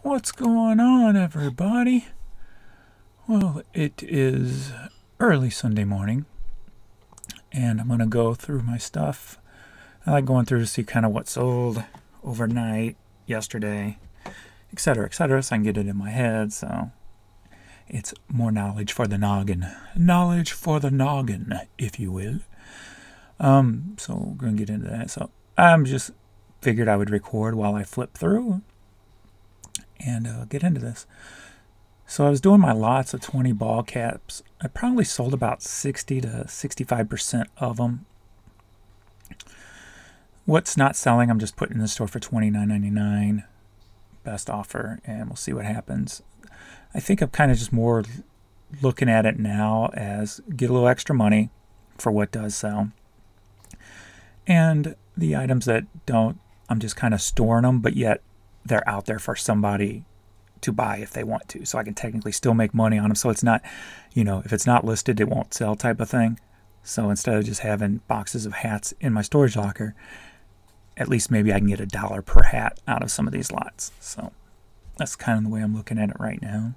What's going on, everybody? Well, it is early Sunday morning, and I'm going to go through my stuff. I like going through to see kind of what sold overnight, yesterday, etc., etc., so I can get it in my head. So it's more knowledge for the noggin. Knowledge for the noggin, if you will. So we're going to get into that. So I'm just figured I would record while I flip through and get into this. So I was doing my lots of 20 ball caps. I probably sold about 60 to 65% of them. What's not selling, I'm just putting in the store for $29.99. Best offer, and we'll see what happens. I think I'm kind of just more looking at it now as get a little extra money for what does sell. And the items that don't, I'm just kind of storing them, but yet they're out there for somebody to buy if they want to. So I can technically still make money on them. So it's not, if it's not listed, it won't sell type of thing. So instead of just having boxes of hats in my storage locker, at least maybe I can get $1 per hat out of some of these lots. So that's kind of the way I'm looking at it right now,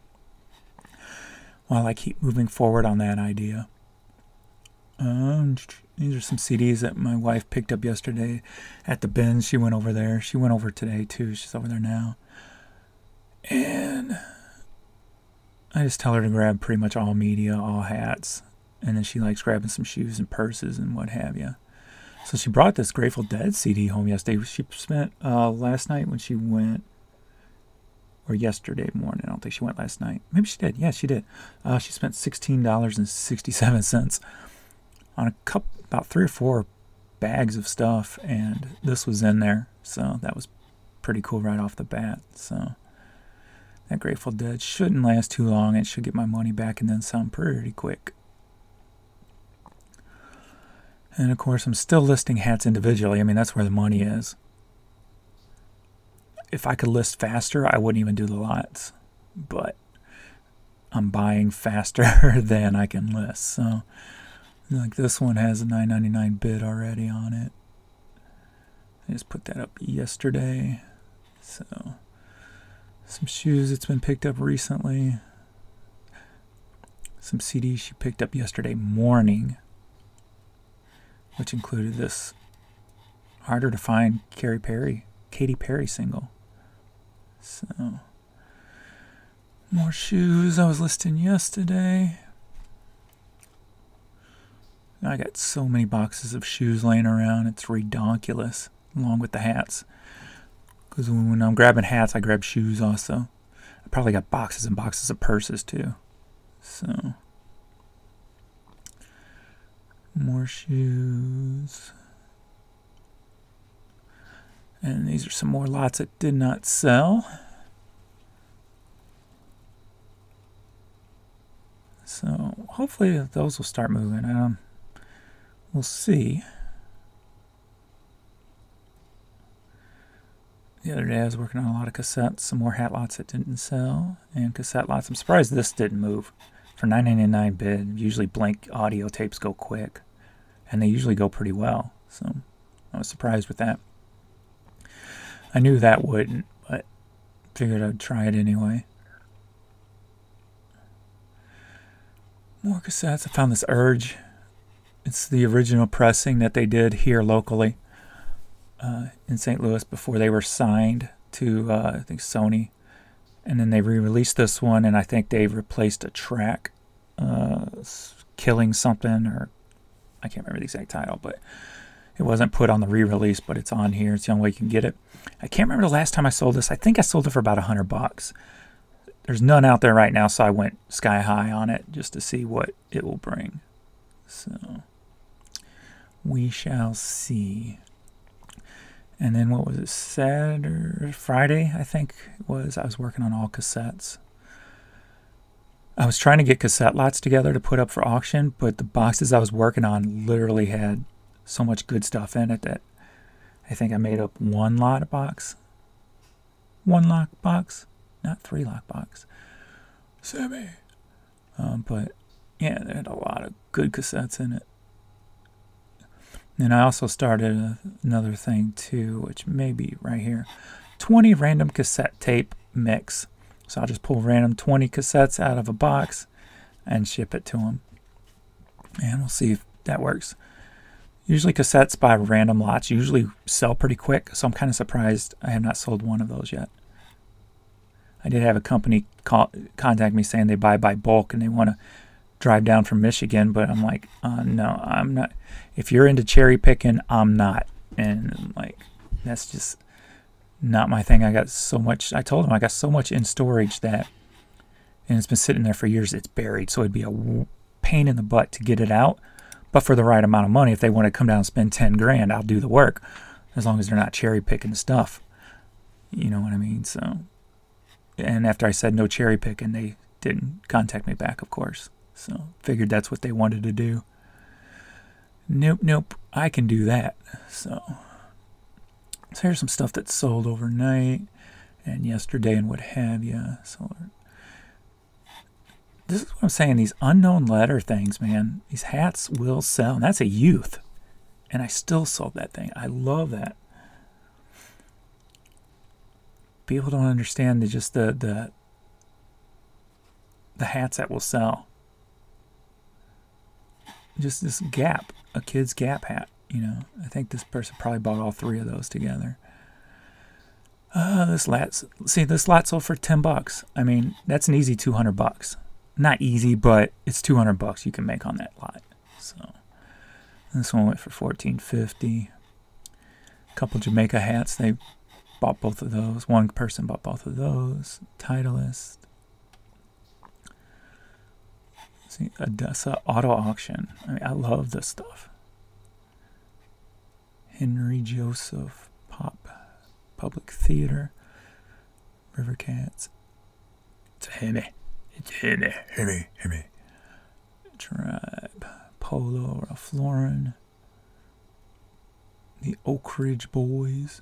while I keep moving forward on that idea. These are some CDs that my wife picked up yesterday at the bins. She went over there. She went over today too. She's over there now. And I just tell her to grab pretty much all media, all hats. And then she likes grabbing some shoes and purses and what have you. So she brought this Grateful Dead CD home yesterday. She spent last night when she went, or yesterday morning. I don't think she went last night. Maybe she did. Yeah, she did. She spent $16.67 on about 3 or 4 bags of stuff, and this was in there. So that was pretty cool right off the bat. So that Grateful Dead shouldn't last too long. It should get my money back and then some pretty quick. And of course, I'm still listing hats individually. I mean, that's where the money is. If I could list faster, I wouldn't even do the lots. But I'm buying faster than I can list. So, like this one has a $9.99 bid already on it. I just put that up yesterday. So, some shoes that's been picked up recently. Some CDs she picked up yesterday morning, which included this harder to find Katy Perry single. So, more shoes I was listing yesterday. I got so many boxes of shoes laying around, it's redonkulous, along with the hats. Because when I'm grabbing hats, I grab shoes also. I probably got boxes and boxes of purses too. So, more shoes. And these are some more lots that did not sell. So hopefully those will start moving. We'll see. The other day I was working on a lot of cassettes, some more hat lots that didn't sell, and cassette lots. I'm surprised this didn't move. For $9.99 bid, usually blank audio tapes go quick, and they usually go pretty well. So I was surprised with that. I knew that wouldn't, but figured I'd try it anyway. More cassettes. I found this Urge. It's the original pressing that they did here locally in St. Louis before they were signed to, I think, Sony. And then they re-released this one, and I think they replaced a track, Killing something, or I can't remember the exact title, but it wasn't put on the re-release, but it's on here. It's the only way you can get it. I can't remember the last time I sold this. I think I sold it for about $100. There's none out there right now, so I went sky high on it just to see what it will bring. So we shall see. And then what was it, Friday, I think it was. I was working on all cassettes. I was trying to get cassette lots together to put up for auction, but the boxes I was working on literally had so much good stuff in it that I think I made up 1 lot box. 1 lock box, not 3 lock box. Sammy. But yeah, they had a lot of good cassettes in it. And I also started another thing too, which may be right here. 20 random cassette tape mix. So I'll just pull random 20 cassettes out of a box and ship it to them. And we'll see if that works. Usually cassettes by random lots usually sell pretty quick, so I'm kind of surprised I have not sold one of those yet. I did have a company contact me saying they buy by bulk and they want to drive down from Michigan, but I'm like, no, I'm not. If you're into cherry picking, I'm not. And like, that's just not my thing. I got so much, I told them I got so much in storage that, and it's been sitting there for years, it's buried. So it'd be a pain in the butt to get it out. But for the right amount of money, if they want to come down and spend 10 grand, I'll do the work. As long as they're not cherry picking stuff. You know what I mean? So, and after I said no cherry picking, they didn't contact me back, of course. So figured that's what they wanted to do. Nope, I can do that. So here's some stuff that's sold overnight and yesterday and what have you. So this is what I'm saying, these unknown letter things, man. These hats will sell. And that's a youth. And I still sold that thing. I love that. People don't understand the hats that will sell. Just this Gap, a kid's Gap hat, you know. I think this person probably bought all 3 of those together. This lot sold for $10. I mean, that's an easy $200. Not easy, but it's $200 you can make on that lot. So this one went for $14.50. A couple Jamaica hats, they bought both of those. One person bought both of those. Titleist. See, Odessa Auto Auction. I mean, I love this stuff. Henry Joseph Public Theater. River Cats. It's a Hemi. Hemi. Tribe. Polo, Ralph Lauren. The Oak Ridge Boys.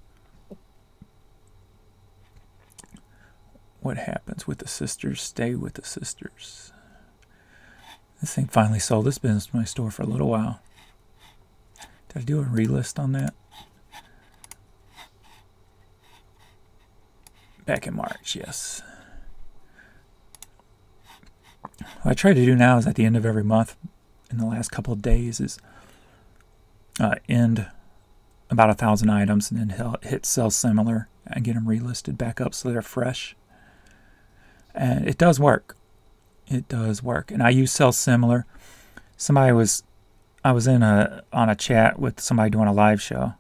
What happens with the sisters? Stay with the sisters. This thing finally sold. This has been in my store for a little while. Did I do a relist on that? Back in March, yes. What I try to do now is at the end of every month, in the last couple of days, is end about 1,000 items and then hit sell similar and get them relisted back up so they're fresh. And it does work. It does work. And I use sell similar. I was on a chat with somebody doing a live show,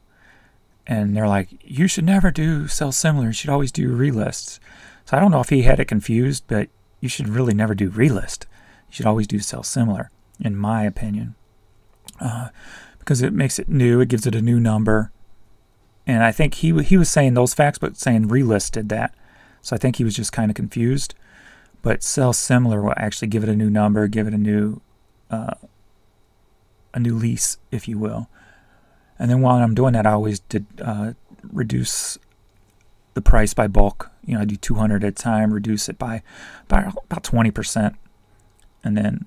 and they're like, you should never do sell similar. You should always do relists. So I don't know if he had it confused, but you should really never do relist. You should always do sell similar, in my opinion, because it makes it new. It gives it a new number. And I think he was saying those facts, but saying relist did that. So I think he was just kind of confused. But sell similar will actually give it a new number, give it a new lease, if you will. And then while I'm doing that, I always did reduce the price by bulk. You know, I do 200 at a time, reduce it by about 20%, and then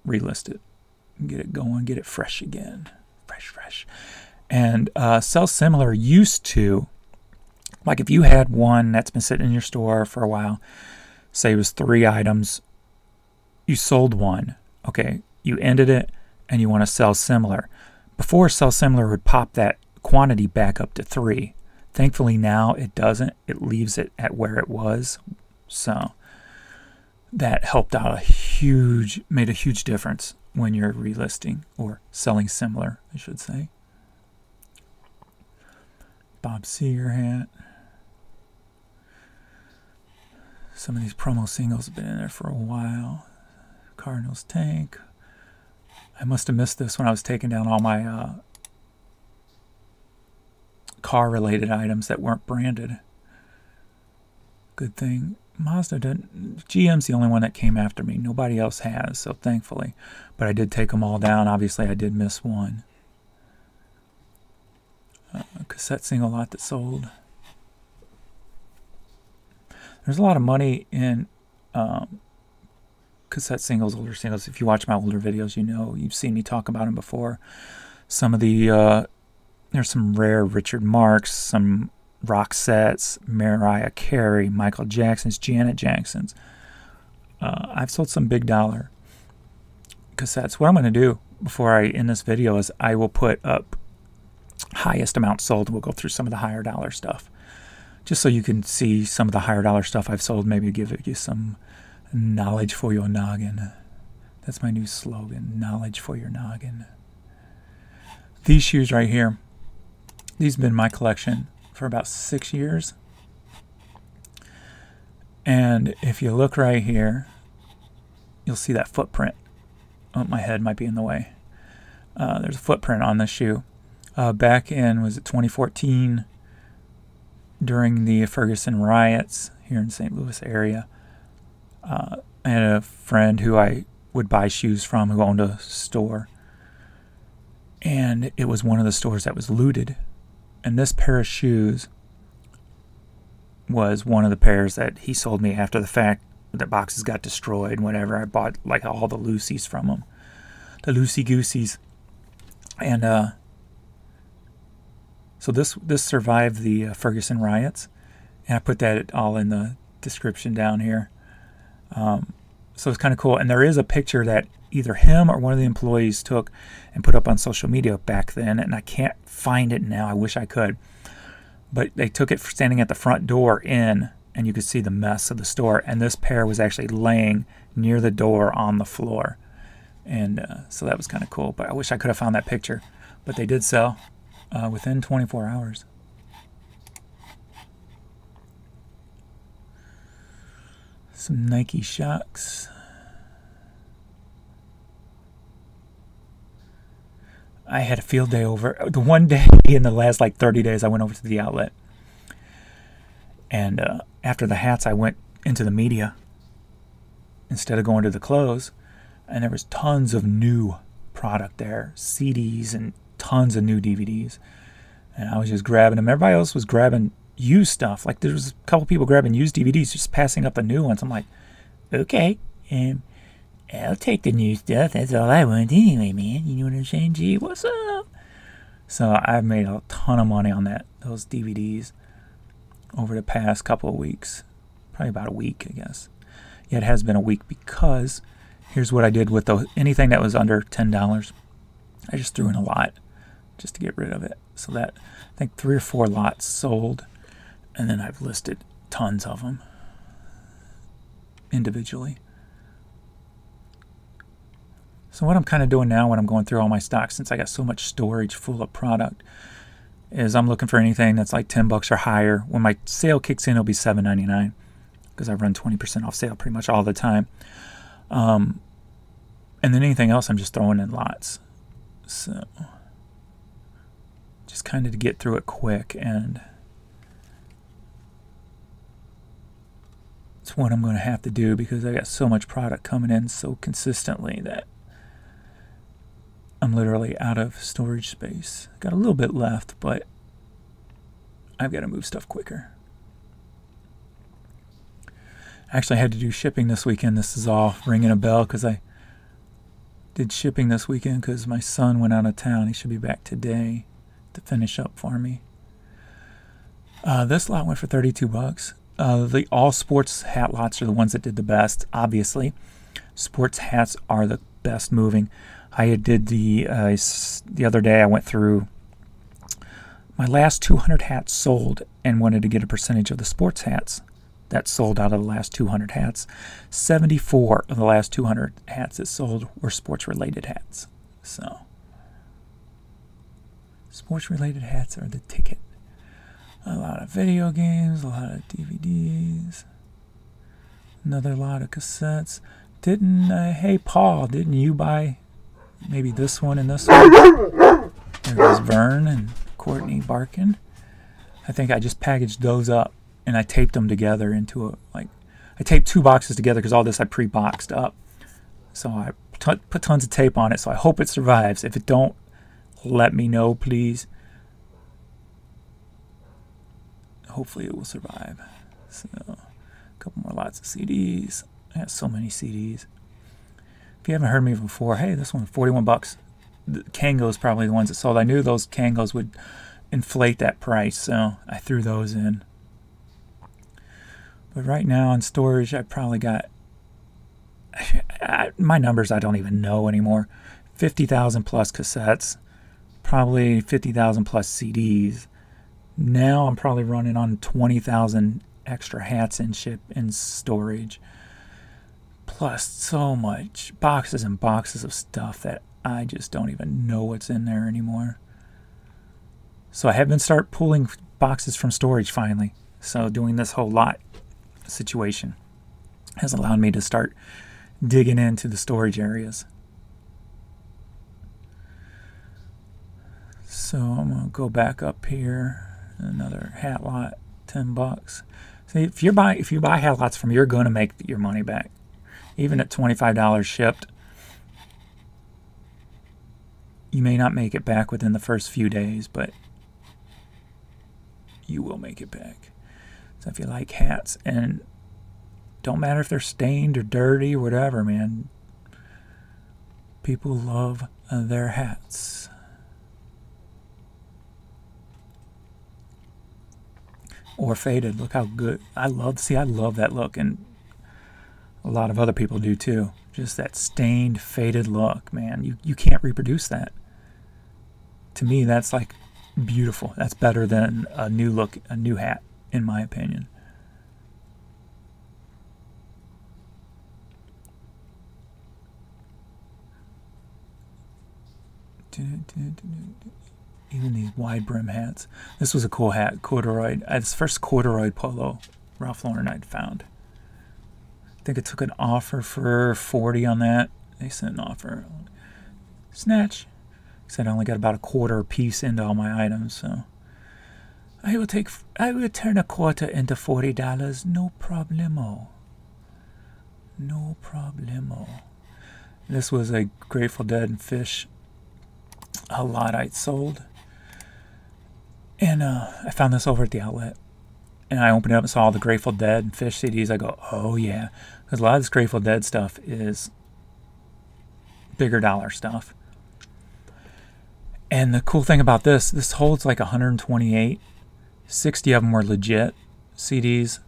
relist it, get it going, get it fresh again, fresh. And sell similar used to, like if you had one that's been sitting in your store for a while, say it was 3 items, you sold one, okay, you ended it, and you want to sell similar. Before, sell similar would pop that quantity back up to 3. Thankfully now it doesn't. It leaves it at where it was. So that helped out made a huge difference when you're relisting or selling similar, I should say. Bob Seger hat. Some of these promo singles have been in there for a while. Cardinals tank. I must have missed this when I was taking down all my car-related items that weren't branded. Good thing. Mazda didn't. GM's the only one that came after me. Nobody else has, so thankfully. But I did take them all down. Obviously, I did miss one. Cassette single lot that sold. There's a lot of money in cassette singles, older singles. If you watch my older videos, you know, you've seen me talk about them before. Some of the, there's some rare Richard Marks, some Roxette's, Mariah Carey, Michael Jackson's, Janet Jackson's. I've sold some big dollar cassettes. What I'm going to do before I end this video is I will put up highest amount sold. We'll go through some of the higher dollar stuff, just so you can see some of the higher dollar stuff I've sold. Maybe give you some knowledge for your noggin. That's my new slogan, knowledge for your noggin. These shoes right here, these have been in my collection for about 6 years. And if you look right here, you'll see that footprint. Oh, my head might be in the way. There's a footprint on this shoe. Back in, was it 2014, during the Ferguson riots here in St. Louis area, I had a friend who I would buy shoes from who owned a store. And it was one of the stores that was looted. And this pair of shoes was one of the pairs that he sold me after the fact. The boxes got destroyed and whatever. I bought like all the loosies from him. The loosey-gooseys. And so this survived the Ferguson riots. And I put that all in the description down here. So it's kind of cool. And there is a picture that either him or one of the employees took and put up on social media back then. And I can't find it now. I wish I could. But they took it standing at the front door in, and you could see the mess of the store. And this pair was actually laying near the door on the floor. And so that was kind of cool. But I wish I could have found that picture. But they did sell within 24 hours. Some Nike Shocks. I had a field day over. The one day in the last like 30 days I went over to the outlet. And after the hats, I went into the media instead of going to the clothes. And there was tons of new product there. CDs and tons of new DVDs. And I was just grabbing them. Everybody else was grabbing used stuff. Like there was a couple people grabbing used DVDs, just passing up the new ones. I'm like, okay, I'll take the new stuff. That's all I want anyway, man. You know what I'm saying? Gee, what's up? So I've made a ton of money on those DVDs over the past couple of weeks. Probably about a week, I guess. Yeah, it has been a week because here's what I did with anything that was under $10. I just threw in a lot just to get rid of it. So that, I think 3 or 4 lots sold. And then I've listed tons of them individually. So what I'm kind of doing now when I'm going through all my stock, since I got so much storage full of product, is I'm looking for anything that's like $10 or higher. When my sale kicks in, it'll be $7.99 because I run 20% off sale pretty much all the time. And then anything else, I'm just throwing in lots. So just kind of to get through it quick, and it's what I'm going to have to do because I got so much product coming in so consistently that I'm literally out of storage space. Got a little bit left, but I've got to move stuff quicker. Actually, I had to do shipping this weekend. This is all ringing a bell because I did shipping this weekend because my son went out of town. He should be back today to finish up for me. This lot went for $32. The all sports hat lots are the ones that did the best, obviously. Sports hats are the best moving. I did the other day, I went through my last 200 hats sold and wanted to get a percentage of the sports hats that sold out of the last 200 hats. 74 of the last 200 hats that sold were sports-related hats. So, sports-related hats are the ticket. A lot of video games, a lot of DVDs, another lot of cassettes. Hey Paul, didn't you buy maybe this one and this one? There goes Vern and Courtney barking. I think I just packaged those up and I taped them together into I taped 2 boxes together because all this I pre-boxed up. So I put tons of tape on it, so I hope it survives. If it don't, let me know, please. Hopefully it will survive. So, a couple more lots of CDs. I got so many CDs. If you haven't heard me before, hey, this one, $41. The Kangos probably the ones that sold. I knew those Kangos would inflate that price, so I threw those in. But right now in storage, I probably got, my numbers I don't even know anymore. 50,000 plus cassettes, probably 50,000 plus CDs. Now I'm probably running on 20,000 extra hats in storage. Plus so much boxes and boxes of stuff that I just don't even know what's in there anymore. So I have been start pulling boxes from storage finally. So doing this whole lot situation has allowed me to start digging into the storage areas. So I'm gonna go back up here. Another hat lot, $10. See, if you buy hat lots from, you're gonna make your money back, even at $25 shipped. You may not make it back within the first few days, but you will make it back. So if you like hats, and don't matter if they're stained or dirty or whatever, man, people love their hats. Or faded. Look how good. I love that look, and a lot of other people do too. Just that stained, faded look, man. You can't reproduce that. To me, that's like beautiful. That's better than a new look, a new hat, in my opinion. Even these wide brim hats. This was a cool hat, corduroy. It's the first corduroy polo Ralph Lauren I'd found. I think it took an offer for $40 on that. They sent an offer. Snatch. Said I only got about a quarter piece into all my items, so I will turn a quarter into $40. No problemo. No problemo. This was a Grateful Dead and Fish, a lot I'd sold. And I found this over at the outlet. And I opened it up and saw all the Grateful Dead and Fish CDs. I go, oh yeah. Because a lot of this Grateful Dead stuff is bigger dollar stuff. And the cool thing about this holds like 128. 60 of them were legit CDs.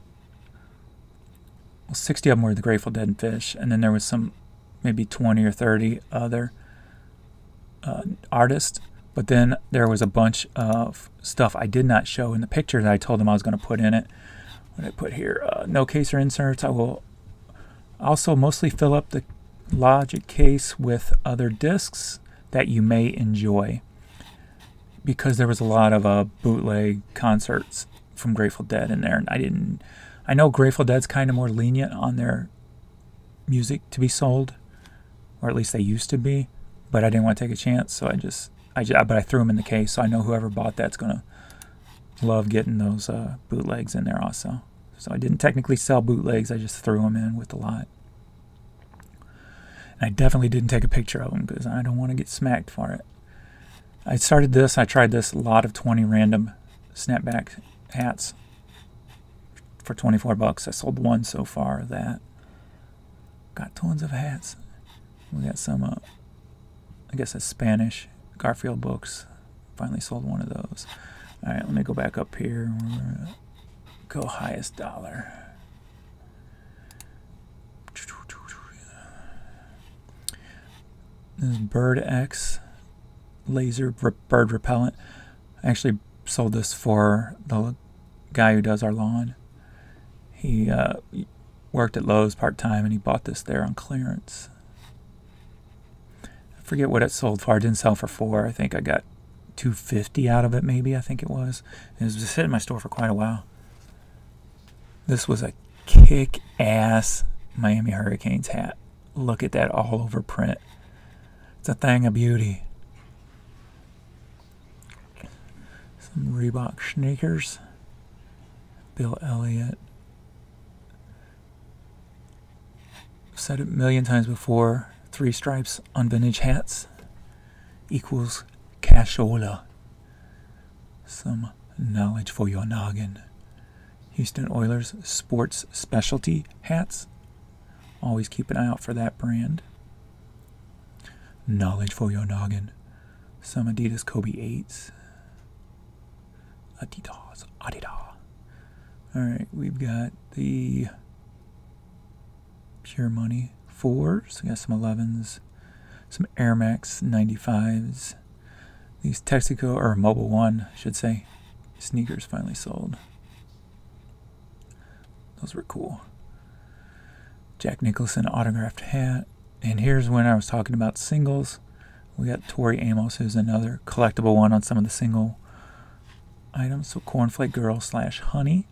Well, 60 of them were the Grateful Dead and Fish. And then there was some, maybe 20 or 30 other artists. But then there was a bunch of stuff I did not show in the picture that I told them I was going to put in it. What did I put here? No case or inserts. I will also mostly fill up the Logic case with other discs that you may enjoy, because there was a lot of bootleg concerts from Grateful Dead in there, and I know Grateful Dead's kind of more lenient on their music to be sold, or at least they used to be, but I didn't want to take a chance, so but I threw them in the case, so I know whoever bought that's gonna love getting those bootlegs in there also. So I didn't technically sell bootlegs, I just threw them in with the lot. And I definitely didn't take a picture of them because I don't want to get smacked for it. I tried this lot of 20 random snapback hats for $24. I sold one so far of that. Got tons of hats. We got some, I guess it's Spanish Garfield books. Finally sold one of those. All right, let me go back up here. Go highest dollar. This is Bird X laser bird repellent. I actually sold this for the guy who does our lawn. He worked at Lowe's part-time, and he bought this there on clearance. I forget what it sold for. I didn't sell for $4. I think I got $2.50 out of it, maybe. I think it was. It was just sitting in my store for quite a while. This was a kick-ass Miami Hurricanes hat. Look at that all over print. It's a thing of beauty. Some Reebok sneakers. Bill Elliott. I've said it a million times before. 3 stripes on vintage hats equals cashola. Some knowledge for your noggin. Houston Oilers sports specialty hats. Always keep an eye out for that brand. Knowledge for your noggin. Some Adidas Kobe 8s. Adidas. Alright, we've got the Pure Money 4s. We got some 11s, some Air Max 95s. These Texaco, or Mobile One, I should say, sneakers finally sold. Those were cool. Jack Nicholson autographed hat. And here's when I was talking about singles. We got Tori Amos, who's another collectible one on some of the single items. So Cornflake Girl / Honey.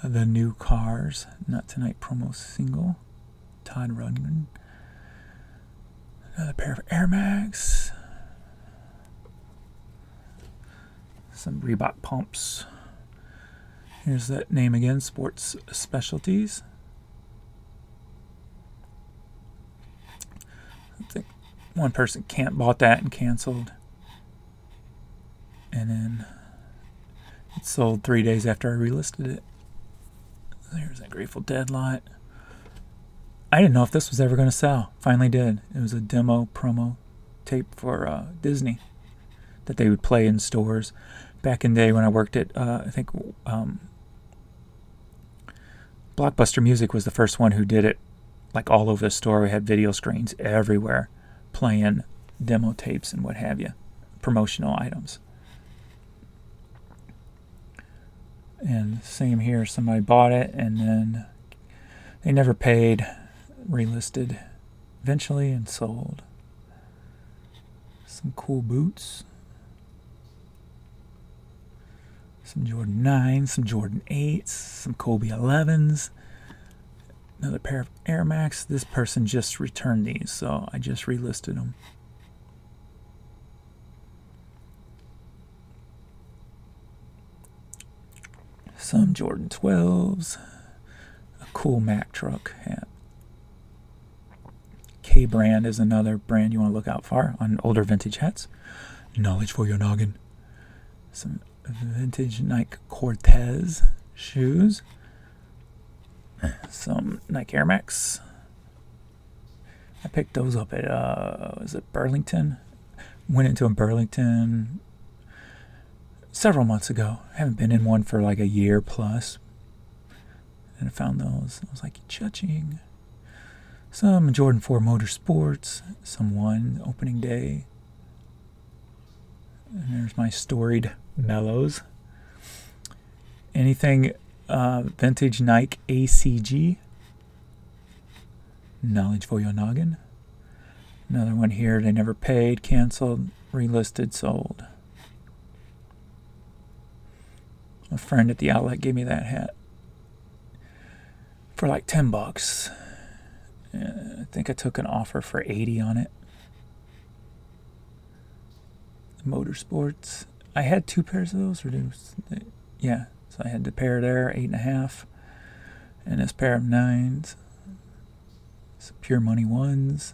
The New Cars, Not Tonight promo single. Todd Rundgren. Another pair of Air Max. Some Reebok pumps. Here's that name again, Sports Specialties. I think one person bought that and canceled. And then it sold 3 days after I relisted it. There's that Grateful Dead lot. I didn't know if this was ever going to sell. Finally did. It was a demo promo tape for Disney that they would play in stores. Back in the day when I worked at, I think, Blockbuster Music was the first one who did it, like all over the store. We had video screens everywhere playing demo tapes and what have you, promotional items. And same here, somebody bought it and then they never paid, relisted eventually and sold. Some cool boots. Some Jordan 9s, some Jordan 8s, some Kobe 11s. Another pair of Air Max. This person just returned these, so I just relisted them. Some Jordan 12s. A cool Mack truck hat. K-Brand is another brand you want to look out for on older vintage hats. Knowledge for your noggin. Some vintage Nike Cortez shoes. Some Nike Air Max. I picked those up at, was it Burlington? Went into a Burlington several months ago. I haven't been in one for like a year plus. And I found those. I was like, cha-ching. Some Jordan 4 Motorsports. Some One opening day. And there's my storied Mellows. Anything vintage Nike ACG. Knowledge for your noggin. Another one here. They never paid, canceled, relisted, sold. A friend at the outlet gave me that hat for like $10. I think I took an offer for $80 on it. Motorsports. I had 2 pairs of those. Yeah, so I had the pair there, 8.5, and this pair of 9s. Some Pure Money 1s.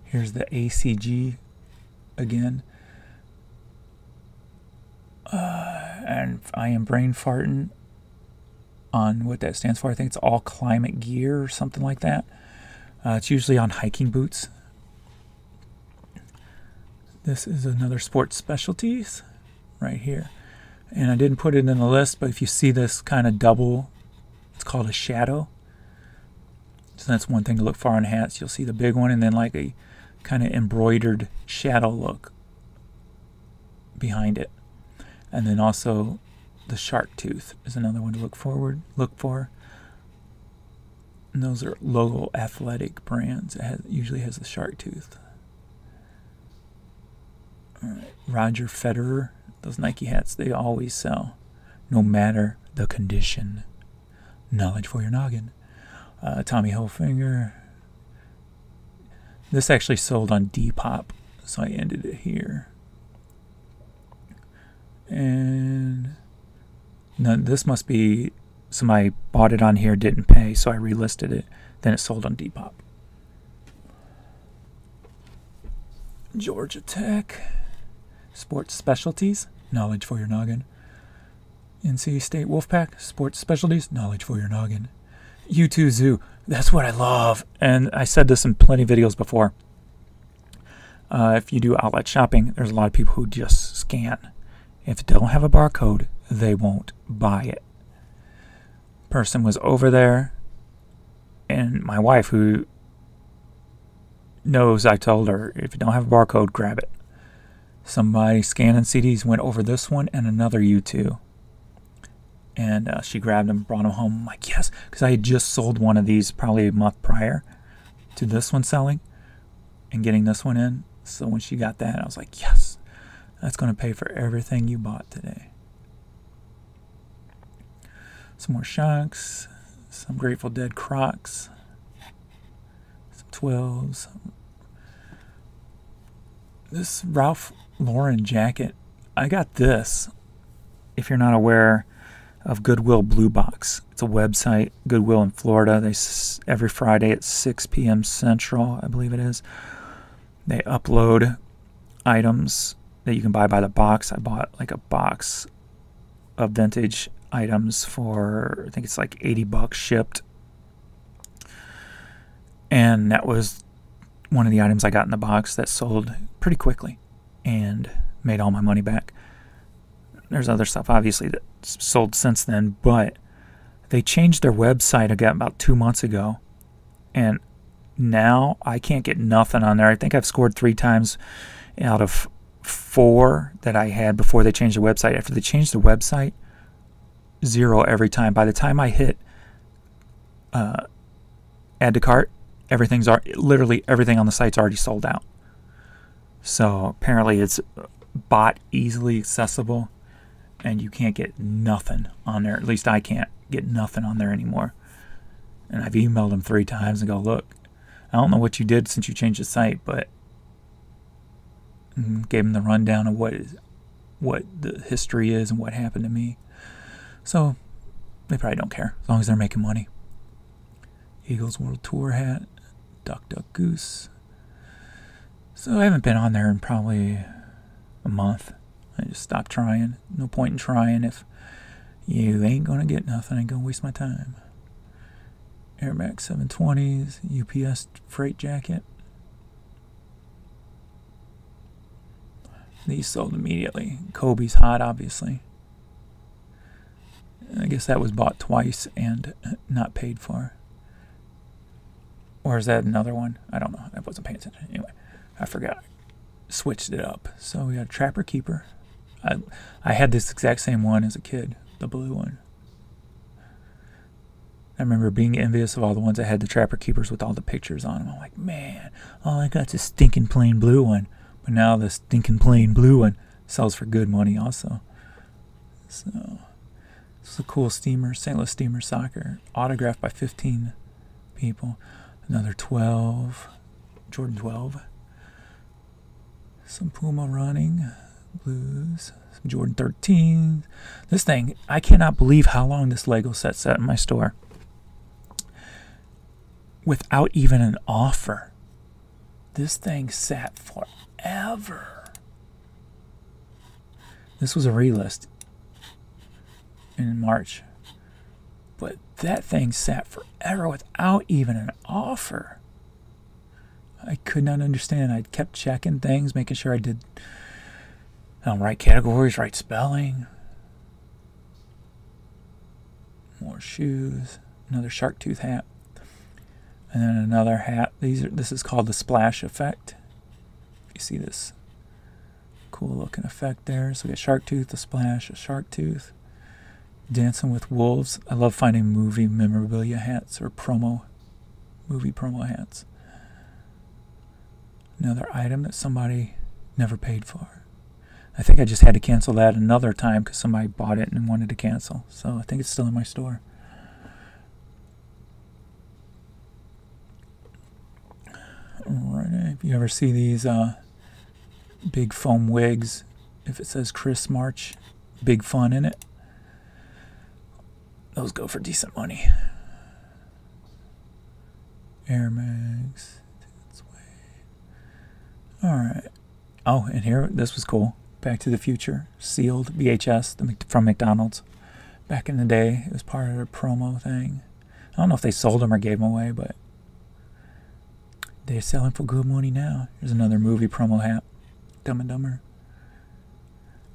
Here's the ACG again. And I am brain farting on what that stands for. I think it's All Climate Gear or something like that. It's usually on hiking boots. This is another Sports Specialties right here. And I didn't put it in the list, but if you see this kind of double, it's called a shadow. So that's one thing to look for on hats. You'll see the big one and then like a kind of embroidered shadow look behind it. And then also the shark tooth is another one to look for. And those are local athletic brands. It usually has the shark tooth. All right. Roger Federer, those Nike hats, they always sell, no matter the condition. Knowledge for your noggin. Tommy Hilfiger. This actually sold on Depop, so I ended it here. And no, this must be somebody bought it on here, didn't pay, so I relisted it. Then it sold on Depop. Georgia Tech. Sports Specialties. Knowledge for your noggin. NC State Wolfpack. Sports Specialties. Knowledge for your noggin. U2 Zoo. That's what I love. And I said this in plenty of videos before. If you do outlet shopping, there's a lot of people who just scan. If it don't have a barcode, they won't buy it. Person was over there, and my wife, who knows, I told her, if you don't have a barcode, grab it. Somebody scanning CDs went over this one and another U2. And she grabbed them, brought them home. I'm like, yes, because I had just sold one of these probably a month prior to this one selling and getting this one in. So when she got that, I was like, yes, that's going to pay for everything you bought today. Some more Shunks, some Grateful Dead Crocs, some 12s. This Ralph Lauren jacket, I got this, if you're not aware of Goodwill Blue Box. It's a website, Goodwill in Florida. They every Friday at 6 p.m. Central, I believe it is, they upload items that you can buy by the box. I bought like a box of vintage items for, I think it's like $80 shipped. And that was one of the items I got in the box that sold pretty quickly and made all my money back. There's other stuff, obviously, that's sold since then, but they changed their website again about 2 months ago, and now I can't get nothing on there. I think I've scored 3 times out of 4 that I had before they changed the website. After they changed the website, 0 every time. By the time I hit add to cart, literally everything on the site's already sold out. So apparently it's bot easily accessible, and you can't get nothing on there. At least I can't get nothing on there anymore. And I've emailed them 3 times and go, look, I don't know what you did since you changed the site, but gave them the rundown of what the history is and what happened to me. So they probably don't care as long as they're making money. Eagles World Tour hat, Duck Duck Goose. So I haven't been on there in probably a month. I just stopped trying. No point in trying if you ain't gonna get nothing. I ain't gonna waste my time. Air Max 720s, UPS freight jacket. These sold immediately. Kobe's hot, obviously. I guess that was bought twice and not paid for. Or is that another one? I don't know. I wasn't paying attention. Anyway, I forgot. Switched it up. So we got a Trapper Keeper. I had this exact same one as a kid, the blue one. I remember being envious of all the ones that had the Trapper Keepers with all the pictures on them. I'm like, man, all I got's a stinking plain blue one. But now the stinking plain blue one sells for good money also. So, this is a cool steamer, St. Louis Steamer Soccer, autographed by 15 people. Another 12, Jordan 12. Some Puma running, blues, some Jordan 13. This thing, I cannot believe how long this Lego set sat in my store without even an offer. This thing sat forever. This was a relist in March, but that thing sat forever without even an offer. I could not understand. I kept checking things, making sure I did right categories, right spelling. More shoes. Another shark tooth hat. And then another hat. This is called the splash effect. You see this cool looking effect there. So we got shark tooth, the splash, a shark tooth. Dancing with Wolves. I love finding movie memorabilia hats or movie promo hats. Another item that somebody never paid for. I think I just had to cancel that another time because somebody bought it and wanted to cancel. So I think it's still in my store. Alright, if you ever see these big foam wigs, if it says Chris March, Big Fun in it, those go for decent money. Air Max. Alright. Oh, and here, this was cool. Back to the Future. Sealed VHS from McDonald's. Back in the day, it was part of their promo thing. I don't know if they sold them or gave them away, but they're selling for good money now. Here's another movie promo hat. Dumb and Dumber.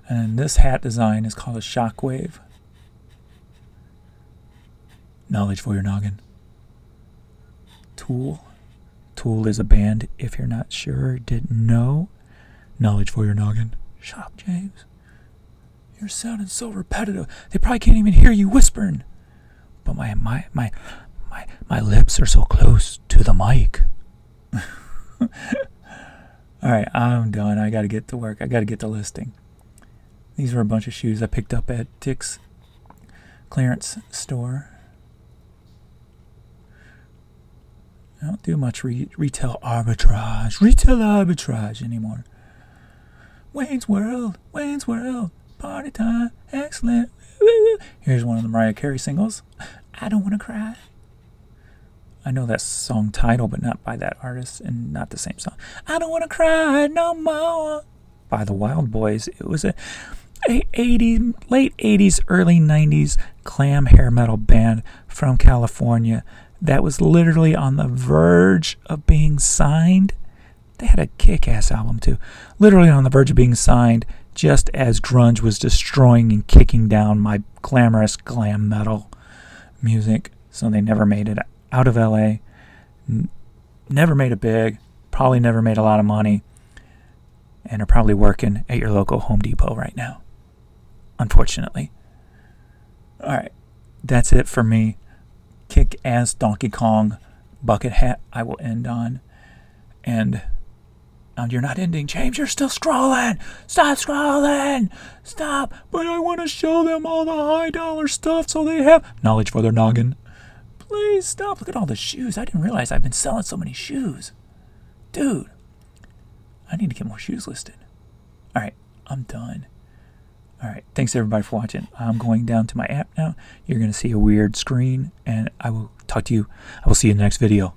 And this hat design is called a Shockwave. Knowledge for your noggin. Tool. Tool is a band, if you're not sure, didn't know. Knowledge for your noggin. Shut up, James. You're sounding so repetitive. They probably can't even hear you whispering. But my lips are so close to the mic. Alright, I'm done. I gotta get to work. I gotta get to listing. These were a bunch of shoes I picked up at Dick's clearance store. I don't do much retail arbitrage anymore. Wayne's World, party time, excellent. Woo. Here's one of the Mariah Carey singles. I don't want to cry. I know that song title, but not by that artist, and not the same song. I don't want to cry no more. By the Wild Boys. It was a late 80s, early 90s glam hair metal band from California that was literally on the verge of being signed. They had a kick-ass album too. Literally on the verge of being signed, just as grunge was destroying and kicking down my glamorous glam metal music. So they never made it out of LA. Never made it big. Probably never made a lot of money. And are probably working at your local Home Depot right now. Unfortunately. Alright. That's it for me. Kick-ass Donkey Kong bucket hat I will end on. And you're not ending, James. You're still scrolling. Stop scrolling. Stop. But I want to show them all the high dollar stuff so they have knowledge for their noggin. Please stop. Look at all the shoes. I didn't realize I've been selling so many shoes. Dude. I need to get more shoes listed. Alright. I'm done. Alright. Thanks everybody for watching. I'm going down to my app now. You're going to see a weird screen. And I will talk to you. I will see you in the next video.